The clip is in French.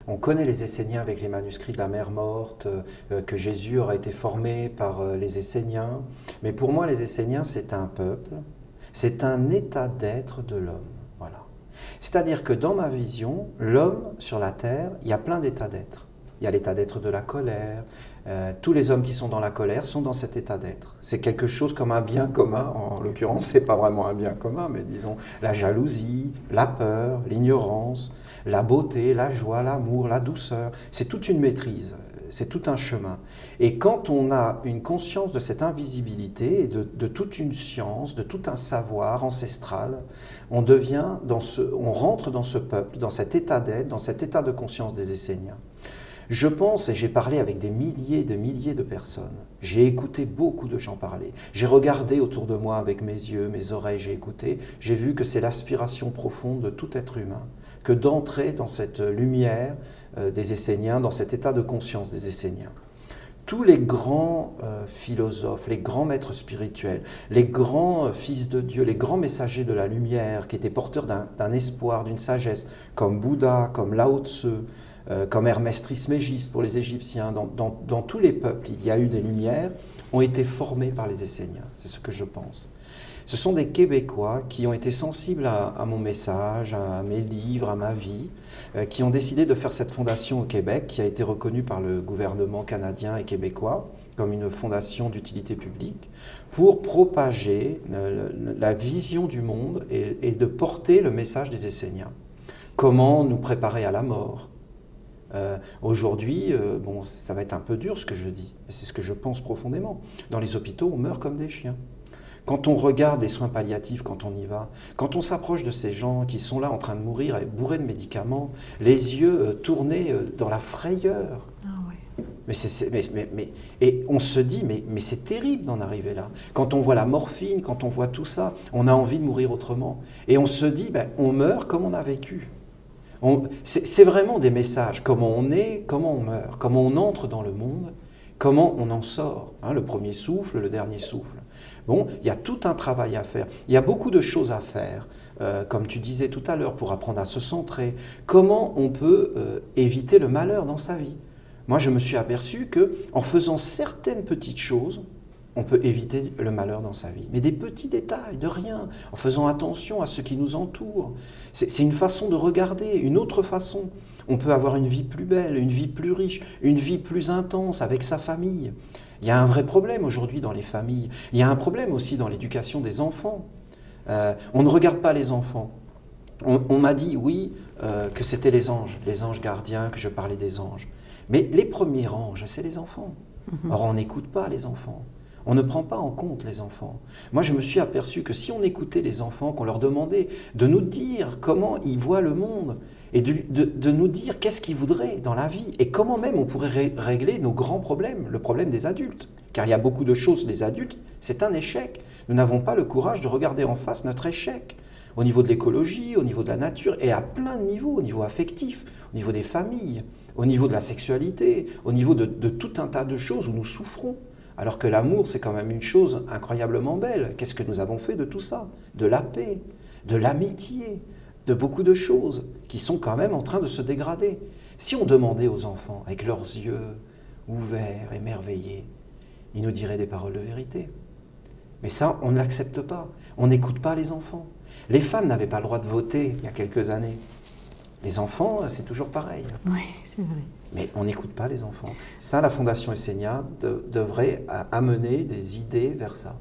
On connaît les Esséniens avec les manuscrits de la mer morte, que Jésus aurait été formé par les Esséniens. Mais pour moi, les Esséniens, c'est un peuple, c'est un état d'être de l'homme. Voilà. C'est-à-dire que dans ma vision, l'homme sur la terre, il y a plein d'états d'être. Il y a l'état d'être de la colère. Tous les hommes qui sont dans la colère sont dans cet état d'être. C'est quelque chose comme un bien commun. En l'occurrence, c'est pas vraiment un bien commun, mais disons la jalousie, la peur, l'ignorance, la beauté, la joie, l'amour, la douceur. C'est toute une maîtrise. C'est tout un chemin. Et quand on a une conscience de cette invisibilité et de toute une science, de tout un savoir ancestral, on rentre dans ce peuple, dans cet état d'être, dans cet état de conscience des Esséniens. Je pense, et j'ai parlé avec des milliers et des milliers de personnes, j'ai écouté beaucoup de gens parler, j'ai regardé autour de moi avec mes yeux, mes oreilles, j'ai écouté, j'ai vu que c'est l'aspiration profonde de tout être humain, que d'entrer dans cette lumière des Esséniens, dans cet état de conscience des Esséniens. Tous les grands philosophes, les grands maîtres spirituels, les grands fils de Dieu, les grands messagers de la lumière qui étaient porteurs d'un espoir, d'une sagesse, comme Bouddha, comme Lao Tse, comme Hermès Trismégiste pour les Égyptiens, dans tous les peuples, il y a eu des lumières, ont été formés par les Esséniens. C'est ce que je pense. Ce sont des Québécois qui ont été sensibles à mon message, à mes livres, à ma vie, qui ont décidé de faire cette fondation au Québec, qui a été reconnue par le gouvernement canadien et québécois comme une fondation d'utilité publique, pour propager la vision du monde et de porter le message des Esséniens. Comment nous préparer à la mort ? Aujourd'hui, bon, ça va être un peu dur ce que je dis, mais c'est ce que je pense profondément. Dans les hôpitaux, on meurt comme des chiens. Quand on regarde les soins palliatifs, quand on y va, quand on s'approche de ces gens qui sont là en train de mourir, bourrés de médicaments, les yeux tournés dans la frayeur. Ah ouais. Et on se dit, mais c'est terrible d'en arriver là. Quand on voit la morphine, quand on voit tout ça, on a envie de mourir autrement. Et on se dit, ben, on meurt comme on a vécu. C'est vraiment des messages, comment on est, comment on meurt, comment on entre dans le monde, comment on en sort. Hein, le premier souffle, le dernier souffle. Bon, il y a tout un travail à faire. Il y a beaucoup de choses à faire, comme tu disais tout à l'heure, pour apprendre à se centrer. Comment on peut éviter le malheur dans sa vie? Moi, je me suis aperçu qu'en faisant certaines petites choses, on peut éviter le malheur dans sa vie. Mais des petits détails, de rien, en faisant attention à ce qui nous entoure. C'est une façon de regarder, une autre façon. On peut avoir une vie plus belle, une vie plus riche, une vie plus intense avec sa famille. Il y a un vrai problème aujourd'hui dans les familles. Il y a un problème aussi dans l'éducation des enfants. On ne regarde pas les enfants. On m'a dit, oui, que c'était les anges gardiens, que je parlais des anges. Mais les premiers anges, c'est les enfants. Or, on n'écoute pas les enfants. On ne prend pas en compte les enfants. Moi, je me suis aperçu que si on écoutait les enfants, qu'on leur demandait de nous dire comment ils voient le monde, et de nous dire qu'est-ce qu'ils voudraient dans la vie, et comment même on pourrait régler nos grands problèmes, le problème des adultes. Car il y a beaucoup de choses, les adultes, c'est un échec. Nous n'avons pas le courage de regarder en face notre échec. Au niveau de l'écologie, au niveau de la nature, et à plein de niveaux, au niveau affectif, au niveau des familles, au niveau de la sexualité, au niveau de tout un tas de choses où nous souffrons. Alors que l'amour, c'est quand même une chose incroyablement belle. Qu'est-ce que nous avons fait de tout ça? De la paix, de l'amitié, de beaucoup de choses qui sont quand même en train de se dégrader. Si on demandait aux enfants, avec leurs yeux ouverts, émerveillés, ils nous diraient des paroles de vérité. Mais ça, on ne l'accepte pas. On n'écoute pas les enfants. Les femmes n'avaient pas le droit de voter il y a quelques années. Les enfants, c'est toujours pareil. Oui, c'est vrai. Mais on n'écoute pas les enfants. Ça, la Fondation Essénia devrait amener des idées vers ça.